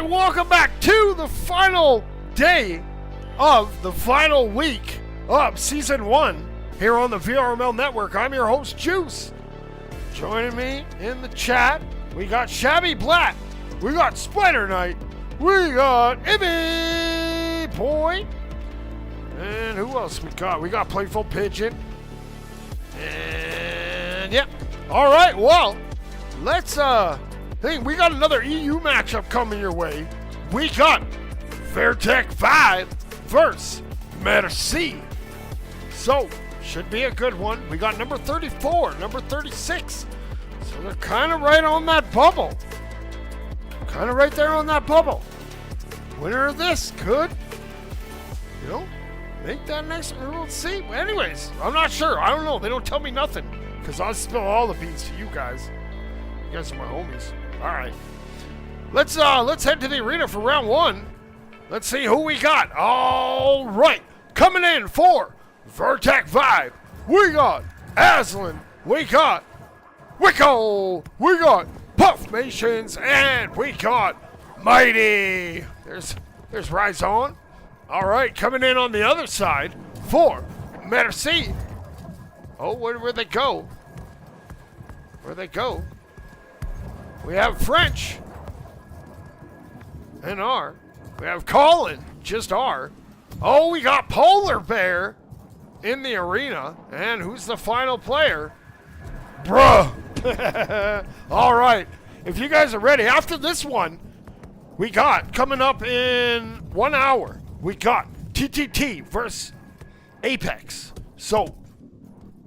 right, welcome back to the final day of the final week of Season 1 here on the VRML Network. I'm your host, Juice. Joining me in the chat, we got Shabby Black, we got Spider Knight, we got Ibby Boy, and who else we got? We got Playful Pigeon, and yep. All right, well, let's hey, we got another EU matchup coming your way. We got Verteck 5 versus Merci. So, should be a good one. We got number 34, number 36. So they're kind of right on that bubble. Kind of right there on that bubble. Winner of this could, you know, make that next one. We'll see. Anyways, I'm not sure. I don't know. They don't tell me nothing because I'll spill all the beans to you guys. You guys are my homies. All right, let's head to the arena for round one. Let's see who we got. All right, coming in for Verteck 5, we got Aslan, we got Wicco, we got Puffmations, and we got Mighty. There's Rizon. All right, coming in on the other side for Merci. Oh, where'd they go? Where'd they go? We have French and R. We have Colin, just R. Oh, we got Polar Bear in the arena. And who's the final player? Bruh. All right. If you guys are ready, after this one, we got, coming up in 1 hour, we got TTT versus Apex. So,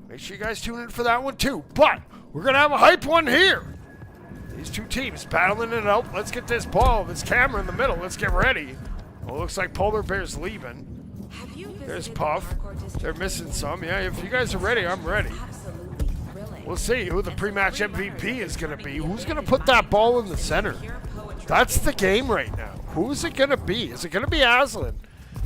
make sure you guys tune in for that one too. But, we're going to have a hype one here. These two teams battling it out. Let's get this ball, this camera in the middle. Let's get ready. Oh, looks like Polar Bear's leaving. There's Puff. They're missing some. Yeah, if you guys are ready, I'm ready. We'll see who the pre-match MVP is going to be. Who's going to put that ball in the center? That's the game right now. Who's it going to be? Is it going to be Aslan?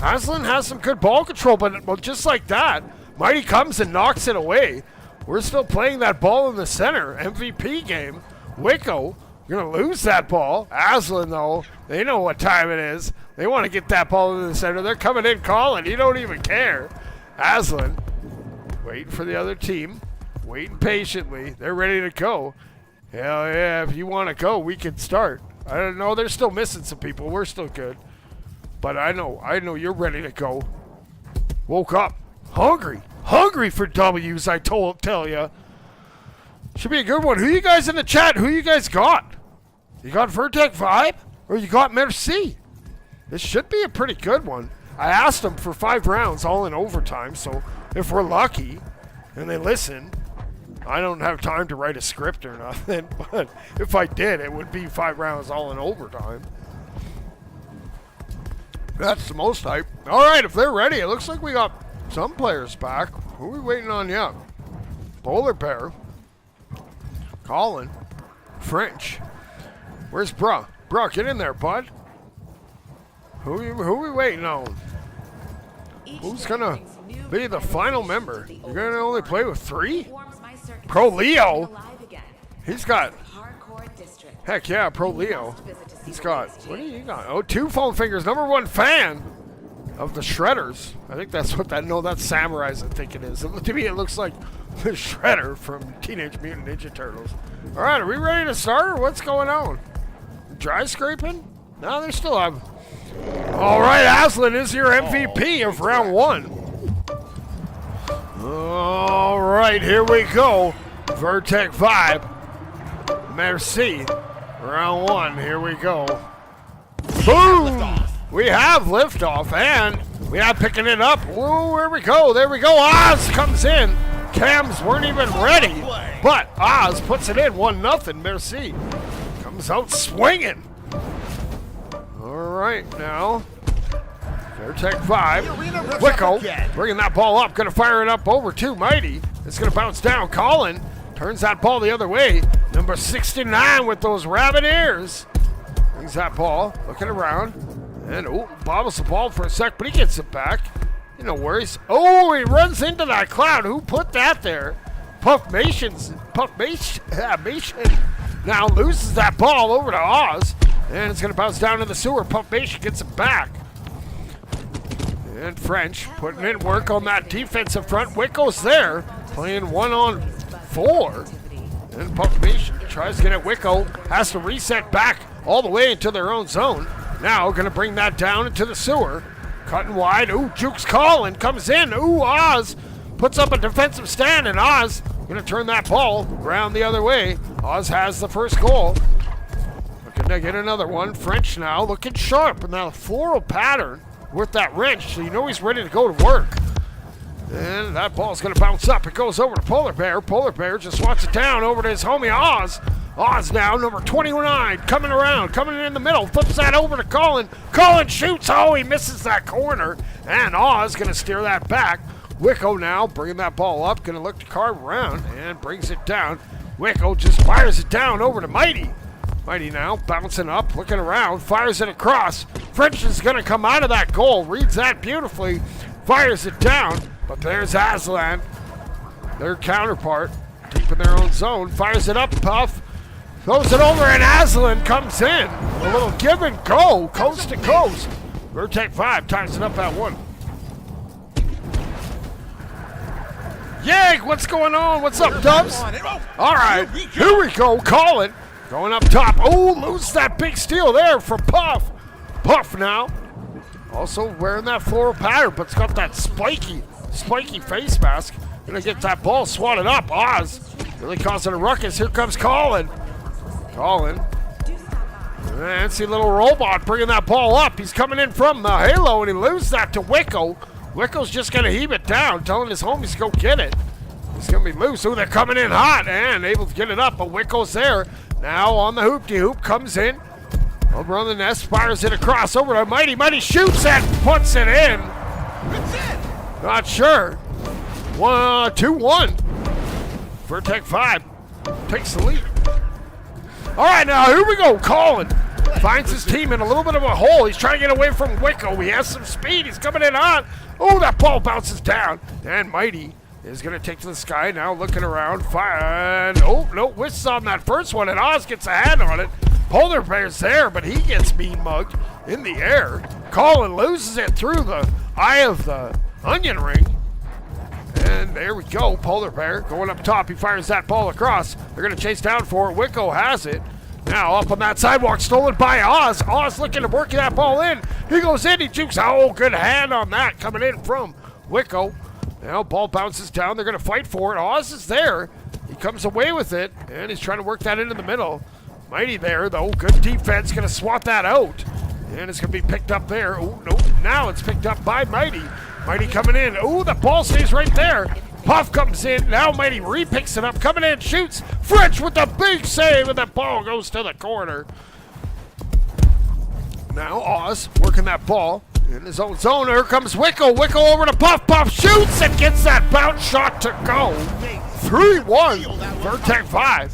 Aslan has some good ball control, but well, just like that, Mighty comes and knocks it away. We're still playing that ball in the center. MVP game. Wicco, you're going to lose that ball. Aslan, though, they know what time it is. They want to get that ball in the center. They're coming in calling. You don't even care. Aslan, waiting for the other team. Waiting patiently. They're ready to go. Hell yeah, if you want to go, we can start. I don't know. They're still missing some people. We're still good. But I know you're ready to go. Woke up. Hungry. Hungry for W's, I tell ya. Should be a good one. Who you guys in the chat? Who you guys got? You got Verteck 5? Or you got Merci? This should be a pretty good one. I asked them for 5 rounds all in overtime, so if we're lucky and they listen, I don't have time to write a script or nothing, but if I did, it would be 5 rounds all in overtime. That's the most hype. All right, if they're ready, it looks like we got some players back. Who are we waiting on yet? Polar Bear. Colin. French. Where's Bruh? Bruh, get in there, bud. Who are we waiting on? Who's gonna be the final member? You're gonna only play with 3? Pro Leo. He's got. Heck yeah, Pro Leo. He's got. What do you got? Oh, 2 foam fingers. #1 fan of the Shredders. I think that's what that. No, that's Samurais. I think it is. To me, it looks like the Shredder from Teenage Mutant Ninja Turtles. All right, are we ready to start? Or what's going on? Dry scraping? No, they still have. All right, Aslan is your MVP of round 1. All right, here we go. Verteck 5. Merci. Round 1, here we go. Boom! We have liftoff, and we have picking it up. Whoa, there we go. There we go. Oz comes in. Cams weren't even ready, but Oz puts it in 1-0. Merci comes out swinging. All right, now Verteck 5. Wicco bringing that ball up, going to fire it up over to Mighty. It's going to bounce down. Colin turns that ball the other way. Number 69 with those rabbit ears brings that ball, looking around, and bobbles the ball for a sec, but he gets it back. No worries. Oh, he runs into that cloud. Who put that there? Puffmation now loses that ball over to Oz. And it's going to bounce down in the sewer. Pumpation gets it back. And French putting in work on that defensive front. Wicko's there, playing 1-on-4. And Pumpation tries to get it. Wicko has to reset back all the way into their own zone. Now going to bring that down into the sewer. Cutting wide. Ooh, Juke's calling. Comes in. Ooh, Oz puts up a defensive stand, and Oz going to turn that ball around the other way. Oz has the first goal. Looking to get another one. French now looking sharp. And now floral pattern with that wrench, so you know he's ready to go to work. And that ball's going to bounce up. It goes over to Polar Bear. Polar Bear just swats it down over to his homie Oz. Oz now, number 29, coming around, coming in the middle, flips that over to Colin. Colin shoots, oh, he misses that corner. And Oz going to steer that back. Wicko now bringing that ball up, going to look to carve around and brings it down. Wicko just fires it down over to Mighty. Mighty now bouncing up, looking around, fires it across. French is going to come out of that goal, reads that beautifully, fires it down. But there's Aslan, their counterpart, deep in their own zone, fires it up, Puff. Throws it over, and Aslan comes in. A little give and go, coast to coast. Verteck 5 ties it up at 1. Yeg, what's going on? What's up, Dubs? All right, here we go. Colin going up top. Oh, loses that big steal there for Puff. Puff now. Also wearing that floral pattern, but it's got that spiky face mask. Gonna get that ball swatted up. Oz really causing a ruckus. Here comes Colin. Colin. Fancy little robot bringing that ball up. He's coming in from the halo, and he loses that to Wicko. Wicko's just going to heave it down, telling his homies to go get it. He's going to be loose. Oh, they're coming in hot and able to get it up, but Wicko's there. Now on the hoop-de-hoop, comes in. Over on the nest, fires it across over to Mighty. Mighty shoots and puts it in. Not sure. 2-1. Verteck 5 takes the lead. All right, now here we go. Colin finds his team in a little bit of a hole. He's trying to get away from Wicko. He has some speed. He's coming in hot. Oh, that ball bounces down. And Mighty is going to take to the sky. Now looking around. Fire. And, oh, no, whiffs on that first one. And Oz gets a hand on it. Polar Bear's there, but he gets mean mugged in the air. Colin loses it through the eye of the onion ring. And there we go, Polar Bear going up top. He fires that ball across. They're going to chase down for it. Wicko has it. Now up on that sidewalk, stolen by Oz. Oz looking to work that ball in. He goes in, he jukes. Oh, good hand on that coming in from Wicko. Now ball bounces down. They're going to fight for it. Oz is there. He comes away with it, and he's trying to work that into the middle. Mighty there, though. Good defense. Going to swat that out. And it's going to be picked up there. Oh, no. Now it's picked up by Mighty. Mighty coming in. Oh, the ball stays right there. Puff comes in. Now Mighty re-picks it up. Coming in, shoots. French with the big save, and the ball goes to the corner. Now Oz working that ball in his own zone. Here comes Wicko. Wicko over to Puff. Puff shoots and gets that bounce shot to go. 3-1. Verteck 5.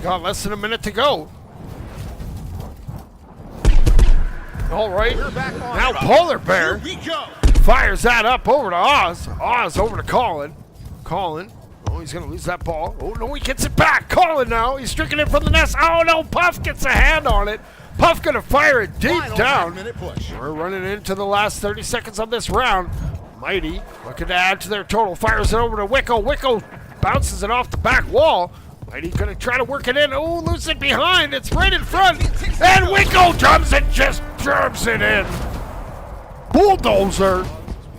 Got less than a minute to go. All right. Now Polar Bear fires that up over to Oz. Oz over to Colin. Colin. Oh, he's going to lose that ball. Oh, no, he gets it back. Colin now. He's striking it from the nest. Oh, no. Puff gets a hand on it. Puff going to fire it deep down. We're running into the last 30 seconds of this round. Mighty looking to add to their total. Fires it over to Wicko. Wicko bounces it off the back wall. Mighty going to try to work it in. Oh, lose it behind. It's right in front. And Wicko jumps and just germs it in. Bulldozer.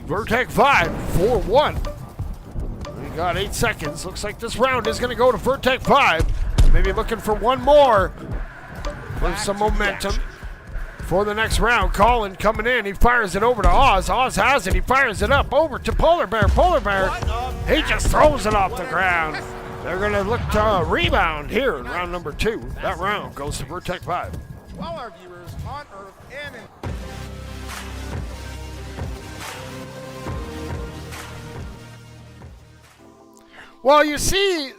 Verteck 5, 4-1. We got 8 seconds. Looks like this round is going to go to Verteck 5. Maybe looking for one more for some momentum for the next round. Colin coming in. He fires it over to Oz. Oz has it. He fires it up over to Polar Bear. Polar Bear, he just throws it off the ground. They're going to look to rebound here in round number 2. That round goes to Verteck 5. All our viewers on Earth and in... Well, you see,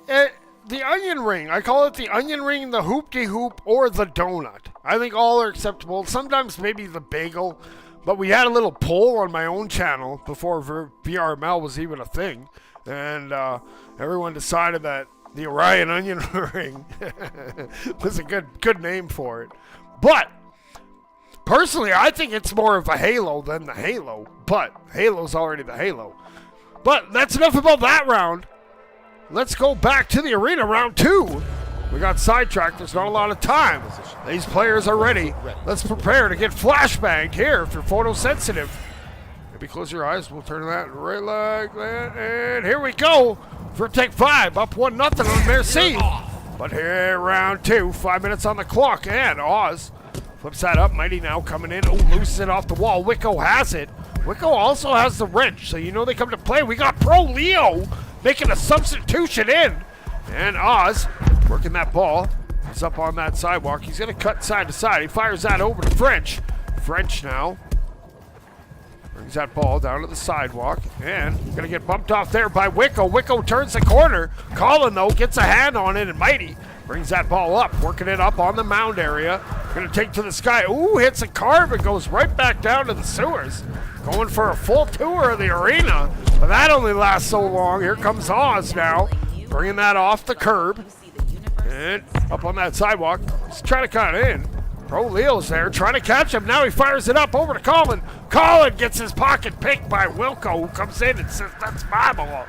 the onion ring, I call it the onion ring, the hoop-de-hoop, or the donut. I think all are acceptable. Sometimes maybe the bagel, but we had a little poll on my own channel before VRML was even a thing, and everyone decided that The Orion onion ring was a good name for it. But personally, I think it's more of a Halo than the Halo. But Halo's already the Halo. But that's enough about that round. Let's go back to the arena, round 2. We got sidetracked. There's not a lot of time. These players are ready. Let's prepare to get flashbanged here if you're photosensitive. Maybe close your eyes. We'll turn that right like that. And here we go. Verteck 5 up 1-0 on Merci. But here, round 2. 5 minutes on the clock. And Oz flips that up. Mighty now coming in. Oh, loses it off the wall. Wicco has it. Wicco also has the wrench, so you know they come to play. We got Pro Leo making a substitution in. And Oz working that ball. He's up on that sidewalk. He's going to cut side to side. He fires that over to French. French now brings that ball down to the sidewalk. And going to get bumped off there by Wicco. Wicco turns the corner. Colin, though, gets a hand on it. And Mighty brings that ball up, working it up on the mound area. Going to take to the sky. Ooh, hits a carve and goes right back down to the sewers. Going for a full tour of the arena. But that only lasts so long. Here comes Oz now. Bringing that off the curb. And up on that sidewalk. He's trying to cut in. Pro Leo's there trying to catch him. Now he fires it up over to Colin. Colin gets his pocket picked by Wilco, who comes in and says, that's my ball.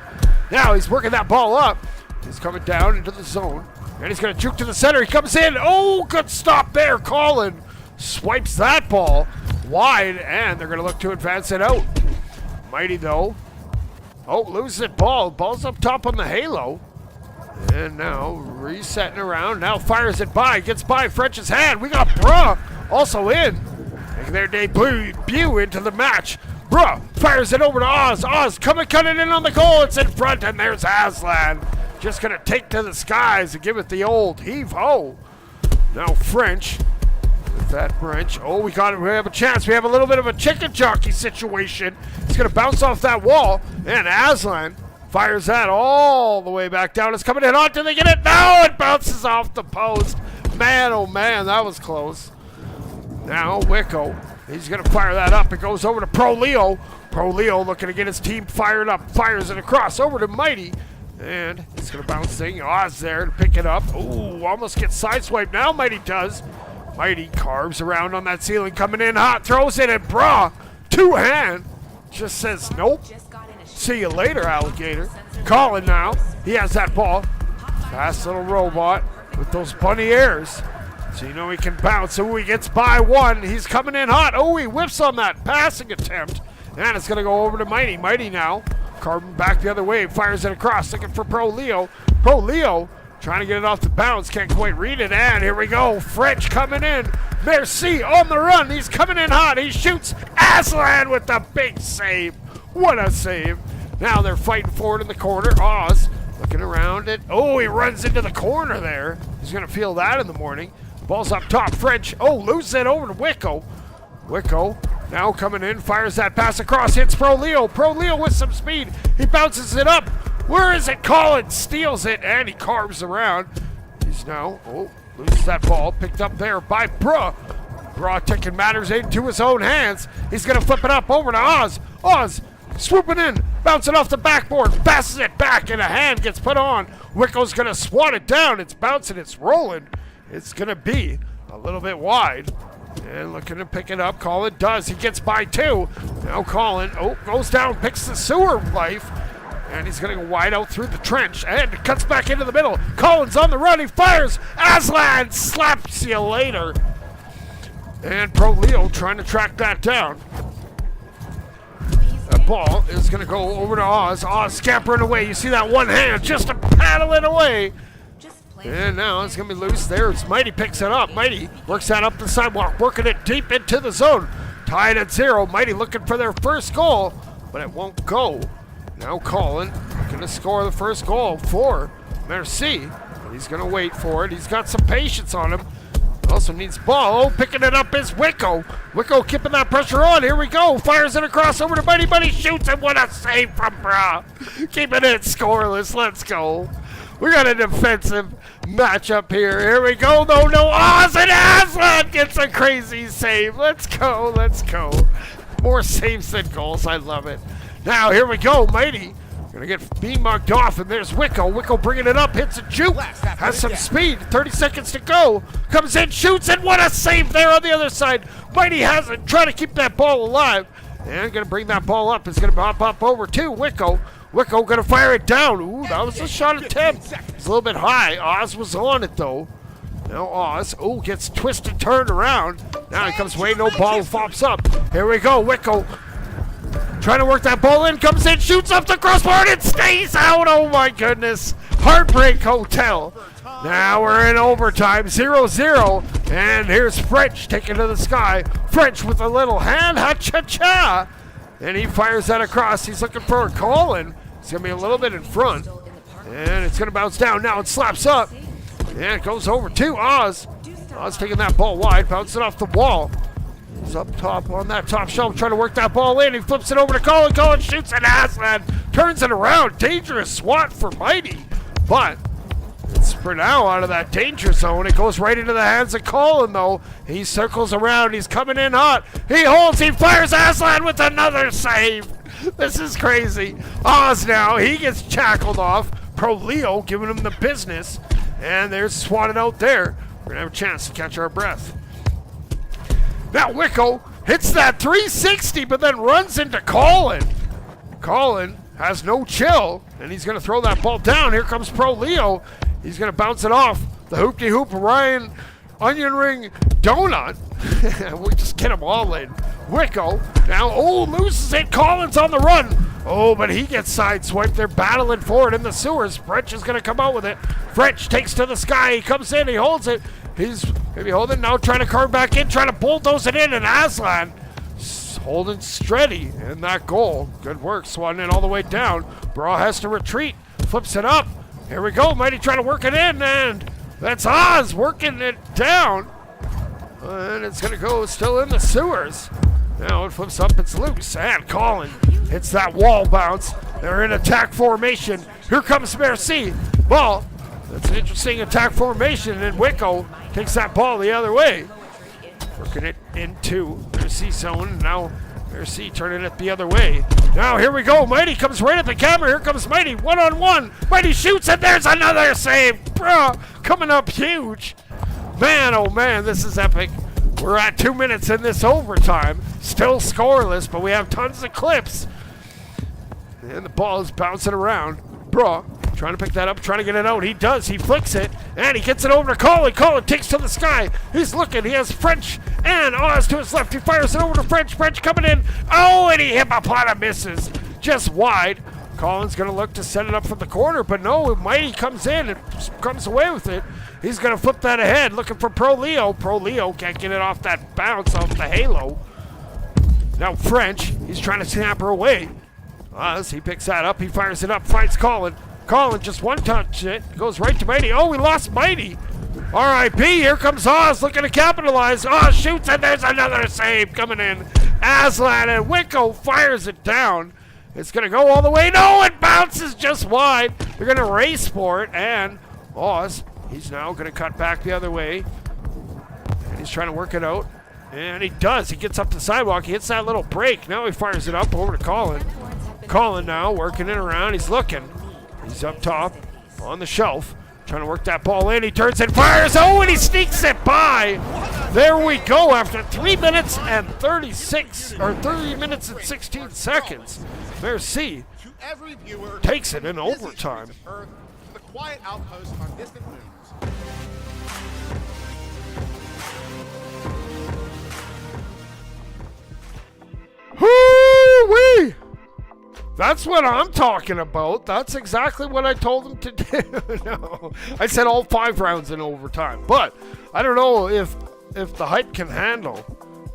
Now he's working that ball up. He's coming down into the zone. And he's going to juke to the center. He comes in. Oh, good stop there. Colin swipes that ball wide. And they're going to look to advance it out. Mighty, though. Oh, loses it ball. Ball's up top on the Halo. And now resetting around. Now fires it by. Gets by French's hand. We got Bruh also in. Making their debut into the match. Bruh fires it over to Oz. Oz coming, cutting in on the goal. It's in front, and there's Aslan. Just going to take to the skies and give it the old heave-ho. Now French with that wrench. Oh, we have a chance. We have a little bit of a chicken jockey situation. It's going to bounce off that wall. And Aslan fires that all the way back down. It's coming in hot. Do they get it? No, it bounces off the post. Man, oh man, that was close. Now Wicco, he's going to fire that up. It goes over to Pro Leo. Pro Leo looking to get his team fired up. Fires it across over to Mighty. And he's going to bounce thing. Oz there to pick it up. Ooh, almost gets sideswiped. Now Mighty does. Mighty carves around on that ceiling. Coming in hot. Throws it at Bra. Two-hand. Just says nope. See you later, alligator. Colin now. He has that ball. Fast little robot with those bunny airs. So you know he can bounce. Oh, he gets by one. He's coming in hot. Oh, he whiffs on that passing attempt. And it's going to go over to Mighty. Mighty now. Carving back the other way. Fires it across. Looking for Pro Leo. Pro Leo trying to get it off the bounce. Can't quite read it. And here we go. French coming in. Merci on the run. He's coming in hot. He shoots. Aslan with the big save. What a save. Now they're fighting forward in the corner. Oz looking around it. Oh, he runs into the corner there. He's going to feel that in the morning. Ball's up top. French. Oh, loses it over to Wicco. Wicco now coming in. Fires that pass across. Hits Pro Leo. Pro Leo with some speed. He bounces it up. Where is it? Colin steals it. And he carves around. He's now, oh, loses that ball. Picked up there by Bruh. Bruh taking matters into his own hands. He's going to flip it up over to Oz. Oz swooping in, bouncing off the backboard, passes it back, and a hand gets put on. Wicco's going to swat it down. It's bouncing, it's rolling. It's going to be a little bit wide. And looking to pick it up. Colin does. He gets by two. Now Colin, oh, goes down, picks the sewer life. And he's going to go wide out through the trench. And cuts back into the middle. Colin's on the run. He fires. Aslan slaps you later. And Pro Leo trying to track that down. That ball is going to go over to Oz. Oz scampering away. You see that one hand just to paddle it away. And now it's going to be loose. There's Mighty picks it up. Mighty works that up the sidewalk, working it deep into the zone. Tied at 0. Mighty looking for their first goal, but it won't go. Now Colin going to score the first goal for Merci. He's going to wait for it. He's got some patience on him. Also needs ball. Oh, picking it up is Wicco. Wicco keeping that pressure on. Here we go. Fires it across over to Mighty. Mighty shoots, and what a save from Bra. Keeping it scoreless. Let's go. We got a defensive matchup here. Here we go. No. Oz and Aslan gets a crazy save. Let's go. More saves than goals. I love it. Now, here we go. Mighty Gonna get beam mugged off, and there's Wicco. Wicco bringing it up, hits a juke, has some speed, 30 seconds to go. Comes in, shoots, and what a save there on the other side. Mighty has it, trying to keep that ball alive. And gonna bring that ball up. It's gonna pop up over to Wicco. Wicco gonna fire it down. Ooh, that was a shot attempt. It's a little bit high. Oz was on it though. Now Oz, gets twisted, turned around. Now he comes away, no ball, flops up. Here we go, Wicco. Trying to work that ball in, comes in, shoots up the crossbar, and it stays out. Oh my goodness. Heartbreak Hotel. Now we're in overtime, 0-0. And here's French taking to the sky. French with a little hand, ha-cha-cha. And he fires that across. He's looking for a Colin. He's going to be a little bit in front. And it's going to bounce down. Now it slaps up. And it goes over to Oz. Oz taking that ball wide, bouncing off the wall. He's up top on that top shelf, trying to work that ball in. He flips it over to Colin. Colin shoots an Aslan, turns it around. Dangerous swat for Mighty, but it's for now out of that danger zone. It goes right into the hands of Colin, though. He circles around. He's coming in hot. He holds. He fires Aslan with another save. This is crazy. Oz now. He gets shackled off. Pro Leo giving him the business, and they're swatted out there. We're gonna have a chance to catch our breath. Now Wicco hits that 360, but then runs into Colin. Colin has no chill, and he's going to throw that ball down. Here comes Pro Leo. He's going to bounce it off. The hoop-de-hoop Orion onion ring donut. We just get them all in. Wicco now, loses it. Colin's on the run. But he gets sideswiped. They're battling for it in the sewers. French is going to come out with it. French takes to the sky. He comes in. He holds it. He's maybe holding now, trying to carve back in, trying to bulldoze it in, and Aslan holding steady in that goal. Good work, swatting it all the way down. Bra has to retreat, flips it up. Here we go, Mighty trying to work it in, and that's Oz working it down. And it's going to go still in the sewers. Now it flips up, it's loose, and Colin hits that wall bounce. They're in attack formation. Here comes Merci. Ball. That's an interesting attack formation, and Wicco takes that ball the other way. Working it into Merci zone. Now Merci turning it the other way. Now here we go. Mighty comes right at the camera. Here comes Mighty, one-on-one. Mighty shoots, and there's another save. Bruh, coming up huge. Man, oh man, this is epic. We're at 2 minutes in this overtime. Still scoreless, but we have tons of clips. And the ball is bouncing around. Bruh. Trying to pick that up, trying to get it out. He does. He flicks it, and he gets it over to Colin. Colin takes to the sky. He's looking. He has French and Oz to his left. He fires it over to French. French coming in. And he misses. Just wide. Colin's going to look to set it up from the corner, but no, Mighty comes in and comes away with it. He's going to flip that ahead, looking for Pro Leo. Pro Leo can't get it off that bounce off the halo. Now French, he's trying to snap her away. Oz, he picks that up. He fires it up, finds Colin. Colin just one touch it, goes right to Mighty. We lost Mighty. R.I.P. Here comes Oz looking to capitalize. Oz shoots, and there's another save coming in. Aslan, and Wicco fires it down. It's going to go all the way. No, it bounces just wide. They're going to race for it, and Oz, he's now going to cut back the other way. And he's trying to work it out. And he does. He gets up the sidewalk. He hits that little break. Now he fires it up over to Colin. Colin now working it around. He's looking. He's up top on the shelf, trying to work that ball in. He turns and fires. And he sneaks it by. There we go after 3 minutes and 30 minutes and 16 seconds. Merci takes it in overtime. The quiet outpost on distant moons. Hoo-wee! That's what I'm talking about. That's exactly what I told him to do. No, I said all 5 rounds in overtime. But I don't know if the hype can handle.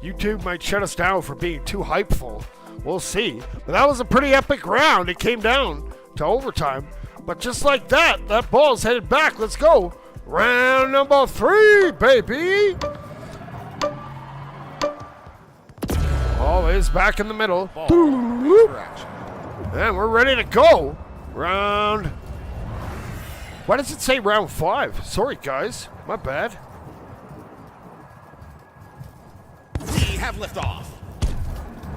YouTube might shut us down for being too hypeful. We'll see. But that was a pretty epic round. It came down to overtime. But just like that, that ball's headed back. Let's go. Round number 3, baby. Ball is back in the middle. And we're ready to go. Round. Why does it say round 5? Sorry, guys. My bad. We have liftoff.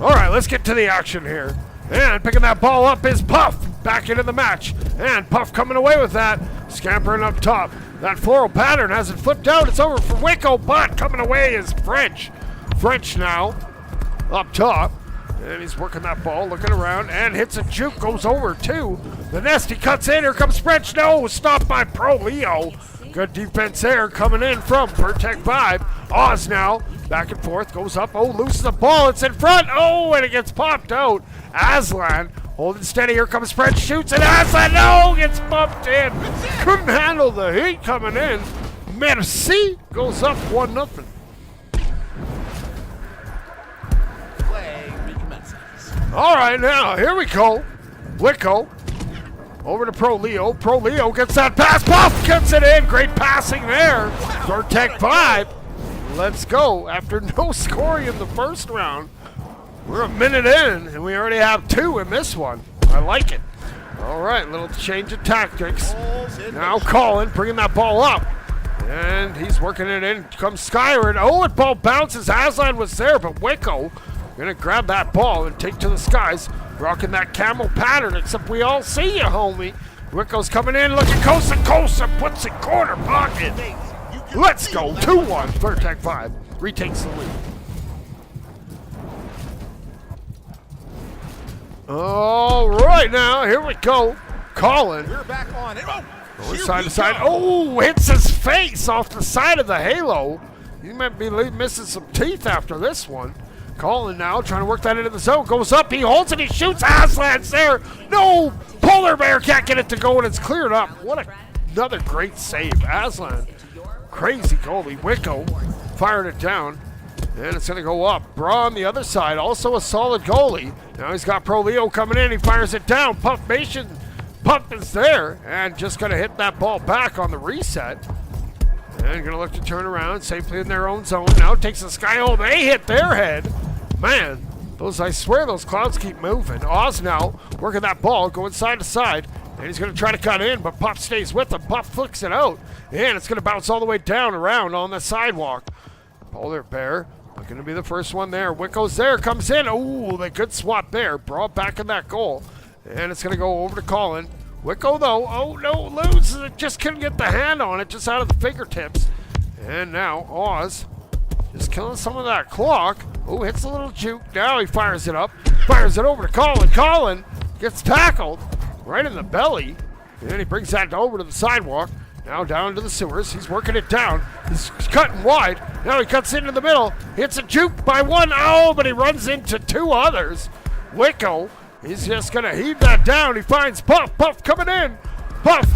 All right, let's get to the action here. And picking that ball up is Puff. back into the match. And Puff coming away with that. Scampering up top. That floral pattern hasn't flipped out. It's over for Wicco, but coming away is French. French now up top. And he's working that ball, looking around, and hits a juke, goes over to the nest. He cuts in. Here comes French. No, stopped by Pro Leo. Good defense there coming in from Verteck 5. Oz now, back and forth, goes up. Oh, loses the ball. It's in front. Oh, and it gets popped out. Aslan holding steady. Here comes French, shoots, and Aslan, no, gets bumped in. Couldn't handle the heat coming in. Merci goes up 1-0. Play recommences. All right, now, here we go. Wicco over to Pro Leo. Pro Leo gets that pass. Puff gets it in. Great passing there. Verteck 5. Let's go. After no scoring in the first round, we're a minute in, and we already have 2 in this one. I like it. All right, little change of tactics. Now Colin bringing that ball up. And he's working it in. Comes Skyward. Oh, and ball bounces. Aslan was there, but Wicco gonna grab that ball and take to the skies. Rocking that camel pattern, except we all see you, homie. Wicco's coming in, looking coast to coast, and puts it corner pocket. Let's go, 2-1, Verteck 5 retakes the lead. All right, now, here we go. Colin. We're back on it. Oh, going side to side. Oh, hits his face off the side of the halo. He might be missing some teeth after this one. Colin now trying to work that into the zone. Goes up, he holds it, he shoots. Aslan's there. No, Polar Bear can't get it to go, and it's cleared up. What another great save. Aslan, crazy goalie. Wicco fired it down, and it's going to go up. Bra on the other side, also a solid goalie. Now he's got Pro Leo coming in. He fires it down. Puffmation, Puff is there, and just going to hit that ball back on the reset. And going to look to turn around safely in their own zone. Now takes the sky hole. They hit their head. Man, I swear those clouds keep moving. Oz now working that ball, going side to side. And he's going to try to cut in, but Puff stays with him. Puff flicks it out. And it's going to bounce all the way down around on the sidewalk. Polar Bear looking to be the first one there. Wicco's there, comes in. Oh, the good swap there. Brought back in that goal. And it's going to go over to Colin. Wicco, though, oh no, loses it. Just couldn't get the hand on it, just out of the fingertips. And now Oz just killing some of that clock. Oh, hits a little juke. Now he fires it up. Fires it over to Colin. Colin gets tackled right in the belly. And he brings that over to the sidewalk. Now down to the sewers. He's working it down. He's cutting wide. Now he cuts into the middle. Hits a juke by one. Oh, but he runs into 2 others. Wicco, he's just going to heave that down. He finds Puff. Puff coming in. Puff.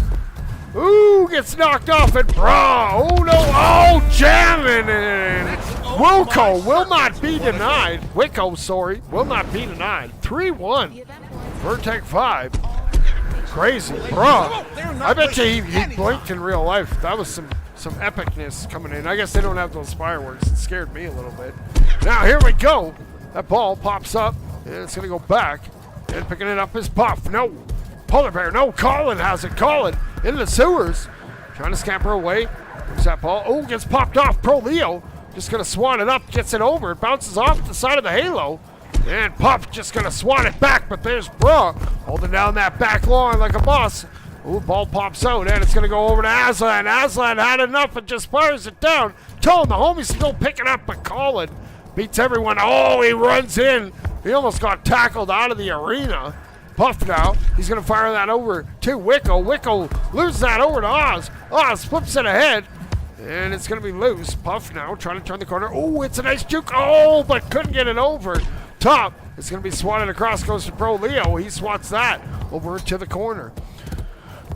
Ooh, gets knocked off and Bra. Oh, no. Oh, jamming in. Wilco will not be denied. Wicco, sorry, will not be denied. 3-1. Verteck 5. Crazy. Bra. I bet you he blinked in real life. That was some epicness coming in. I guess they don't have those fireworks. It scared me a little bit. Now, here we go. That ball pops up, and it's going to go back. And picking it up is Puff. No. Polar Bear. No. Colin has it. Colin in the sewers. Trying to scamper away. There's that ball. Oh, gets popped off. Pro Leo just going to swat it up. Gets it over. It bounces off the side of the halo. And Puff just going to swat it back. But there's Bra holding down that back line like a boss. Ooh, ball pops out. And it's going to go over to Aslan. Aslan had enough and just fires it down. Telling the homies to go pick it up. But Colin beats everyone. Oh, he runs in. He almost got tackled out of the arena. Puff now, he's going to fire that over to Wicco. Wicco loses that over to Oz. Oz flips it ahead, and it's going to be loose. Puff now trying to turn the corner. Oh, it's a nice juke. Oh, but couldn't get it over. Top, it's going to be swatted across, goes to Pro Leo. He swats that over to the corner.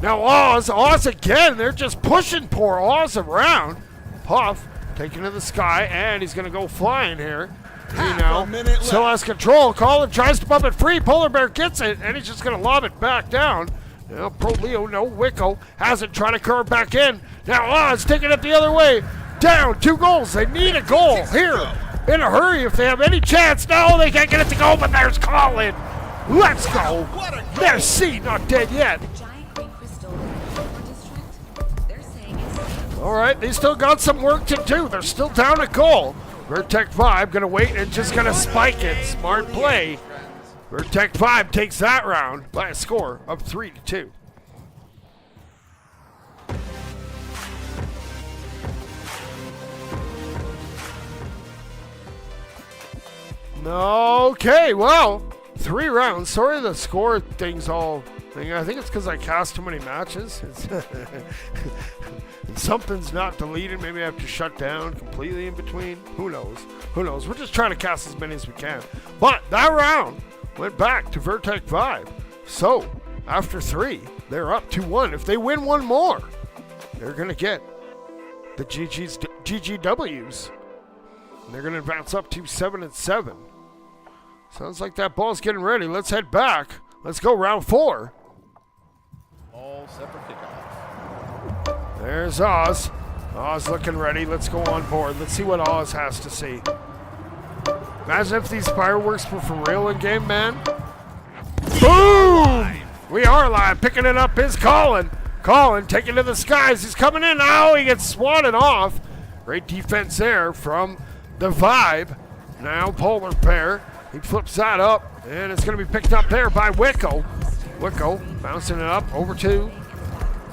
Now Oz again. They're just pushing poor Oz around. Puff taking to the sky, and he's going to go flying here. He now still has control. Colin tries to bump it free. Polar Bear gets it, and he's just going to lob it back down. Now Pro Leo, no. Wicco has it, trying to curve back in. Now Oz taking it the other way. Down, 2 goals. They need a goal here in a hurry if they have any chance. No, they can't get it to go, but there's Colin. Let's go. Merci, not dead yet. All right, they still got some work to do. They're still down a goal. Verteck 5 going to wait and just going to spike it. Smart play. Verteck 5 takes that round by a score of 3-2. Okay, well, 3 rounds. Sorry the score thing's all thing. I think it's because I cast too many matches. Something's not deleted. Maybe I have to shut down completely in between. Who knows? Who knows? We're just trying to cast as many as we can. But that round went back to Verteck 5. So, after 3, they're up 2-1. If they win one more, they're going to get the GGWs. And they're going to advance up to 7-7. Sounds like that ball's getting ready. Let's head back. Let's go round 4. All set for kickoff. There's Oz. Oz looking ready. Let's go on board. Let's see what Oz has to say. Imagine if these fireworks were for real in game, man. Boom! We are live. Picking it up is Colin. Colin taking to the skies. He's coming in. Now he gets swatted off. Great defense there from the Vibe. Now Polar Bear. He flips that up, and it's going to be picked up there by Wicco. Wicco bouncing it up over to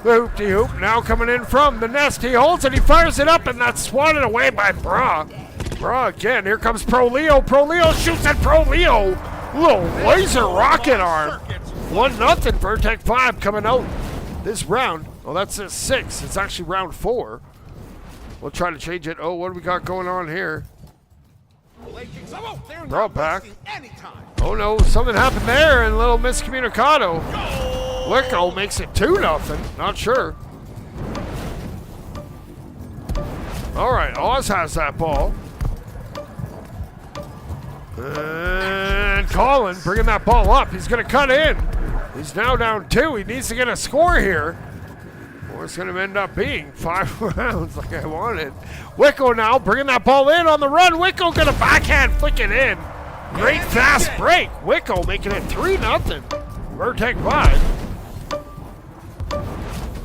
the hoop-de-hoop. Now coming in from the nest. He holds it. He fires it up, and that's swatted away by Bra. Bra again. Here comes Pro Leo. Pro Leo shoots at Pro Leo. Little laser rocket arm. 1-0. Verteck 5 coming out this round. Oh, that's a 6. It's actually round 4. We'll try to change it. Oh, what do we got going on here? Brought back. Oh no, something happened there and a little miscommunicado. Wicco makes it 2-0. Not sure. Alright, Oz has that ball. And Colin bringing that ball up. He's going to cut in. He's now down 2. He needs to get a score here. Or it's going to end up being 5 rounds like I wanted. Wicco now bringing that ball in on the run. Wicco going to backhand flick it in. Great fast break. Wicco making it 3-0. Verteck 5.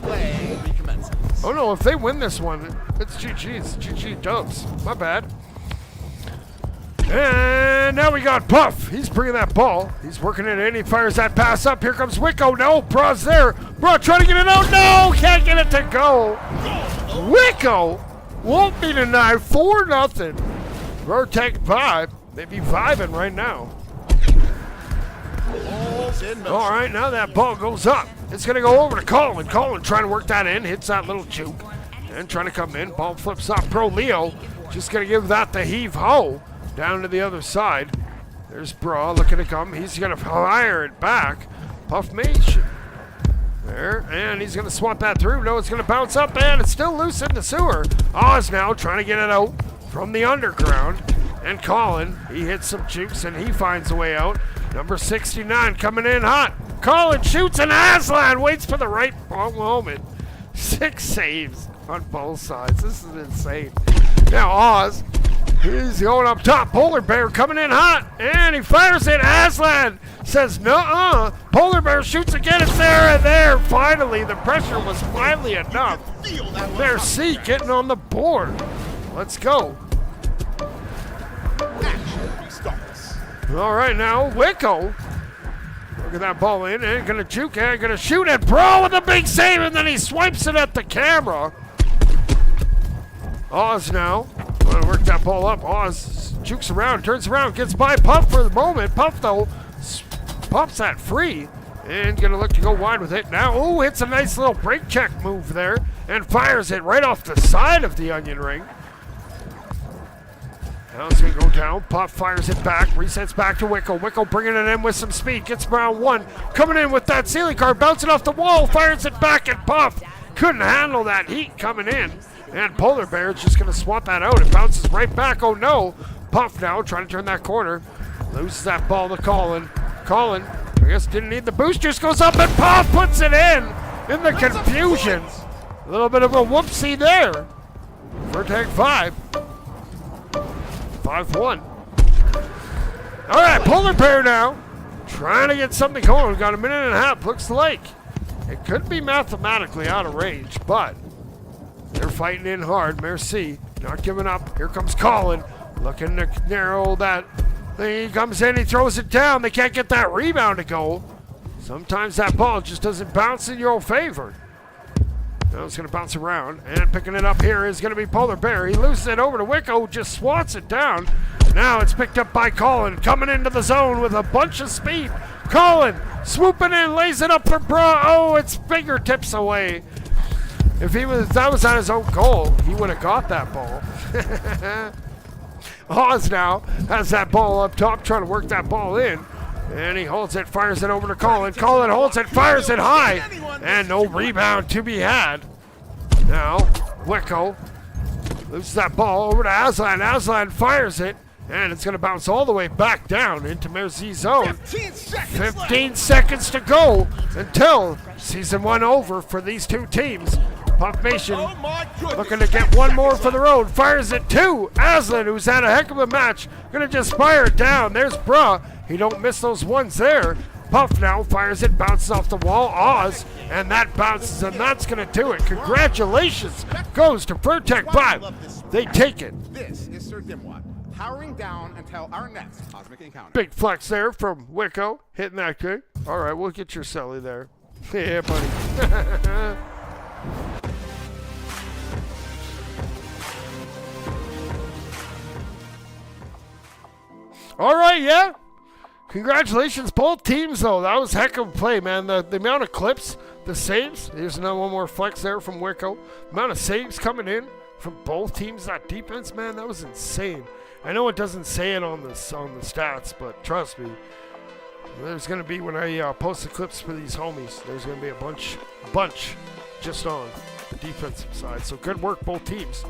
Play recommences. Oh no, if they win this one, it's GG's. GG dubs. My bad. And now we got Puff. He's bringing that ball. He's working it in. He fires that pass up. Here comes Wicco. No, Bra's there. Bra trying to get it out. No, can't get it to go. Wicco won't be denied. 4-0. Verteck 5. They be vibing right now. All right, now that ball goes up. It's going to go over to Colin. Colin trying to work that in. Hits that little juke. And trying to come in. Ball flips up. Pro Leo just going to give that the heave-ho. Down to the other side. There's Bra looking to come. He's going to fire it back. Puffmation. There. And he's going to swat that through. No, it's going to bounce up. And it's still loose in the sewer. Oz now trying to get it out from the underground. And Colin, he hits some jukes and he finds a way out. Number 69 coming in hot. Colin shoots and Aslan waits for the right moment. 6 saves on both sides. This is insane. Now Oz. He's going up top. Polar Bear coming in hot. And he fires it. Aslan says, nuh-uh. Polar Bear shoots again. It's there and there. Finally, the pressure was finally enough. Merci getting on the board. Let's go. All right, now, Wicco. Look at that ball in. And going to juke it. Going to shoot it. Bro with a big save. And then he swipes it at the camera. Oz now. Want to work that ball up. Oz jukes around, turns around, gets by Puff for the moment. Puff, though, pops that free and going to look to go wide with it. Now, oh, hits a nice little break check move there and fires it right off the side of the onion ring. Now it's going to go down. Puff fires it back, resets back to Wicco. Wicco bringing it in with some speed, gets round 1. Coming in with that ceiling card, bouncing off the wall, fires it back, and Puff couldn't handle that heat coming in. And Polar Bear is just going to swat that out. It bounces right back. Oh, no. Puff now trying to turn that corner. Loses that ball to Colin. Colin, I guess, didn't need the boost. Just goes up and Puff puts it in the confusion. A little bit of a whoopsie there. Verteck 5. 5-1. All right, Polar Bear now. Trying to get something going. We've got a minute and a half. Looks like it could be mathematically out of range, but they're fighting in hard. Merci not giving up. Here comes Colin. Looking to narrow that He comes in, he throws it down. They can't get that rebound to go. Sometimes that ball just doesn't bounce in your favor. Now it's going to bounce around, and picking it up here is going to be Polar Bear. He loses it over to Wicko, just swats it down. Now it's picked up by Colin, coming into the zone with a bunch of speed. Colin swooping in, lays it up for Bra. Oh, it's fingertips away. If that was on his own goal, he would have got that ball. Oz now has that ball up top, trying to work that ball in. And he holds it, fires it over to Colin. Colin holds it, fires it high. And no rebound to be had. Now, Wicko loses that ball over to Aslan. Aslan fires it. And it's going to bounce all the way back down into Mercy's zone. 15 seconds to go until season 1 over for these two teams. Puff Nation looking to get one more for the road. Fires it to Aslan, who's had a heck of a match. Going to just fire it down. There's Bra. He don't miss those ones there. Puff now fires it, bounces off the wall. Oz, and that bounces, and that's going to do it. Congratulations goes to Verteck, but they take it. This is Sir Dimwat, powering down until our next cosmic encounter. Big flex there from Wicko, hitting that good. All right, we'll get your celly there. Yeah, buddy. All right, yeah. Congratulations, both teams, though. That was heck of a play, man. The amount of clips, the saves. Here's another one more flex there from Wicko. The amount of saves coming in from both teams. That defense, man, that was insane. I know it doesn't say it on the stats, but trust me, there's going to be, when I post the clips for these homies, there's going to be a bunch just on the defensive side. So good work, both teams.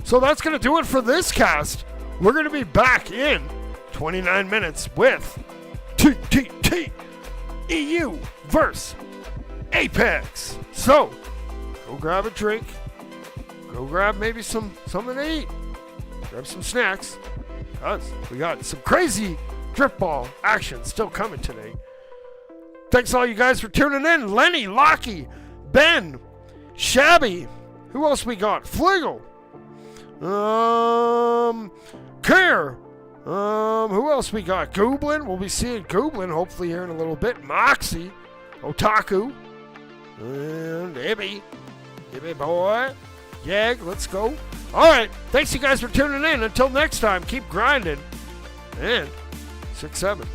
So that's going to do it for this cast. We're going to be back in 29 minutes with TTT EU versus Apex. So, go grab a drink. Go grab maybe something to eat. Grab some snacks. Because we got some crazy drift ball action still coming today. Thanks all you guys for tuning in. Lenny, Lockie, Ben, Shabby. Who else we got? Fliggle. Care. Who else we got? Gooblin. We'll be seeing Gooblin hopefully here in a little bit. Moxie. Otaku. And Ibby. Ibby boy. Yeg, let's go. Alright, thanks you guys for tuning in. Until next time, keep grinding. And 6-7.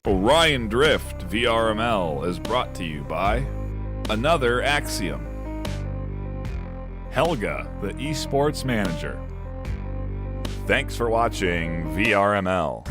Orion Drift VRML is brought to you by Another Axiom, Helga, the esports manager. Thanks for watching VRML.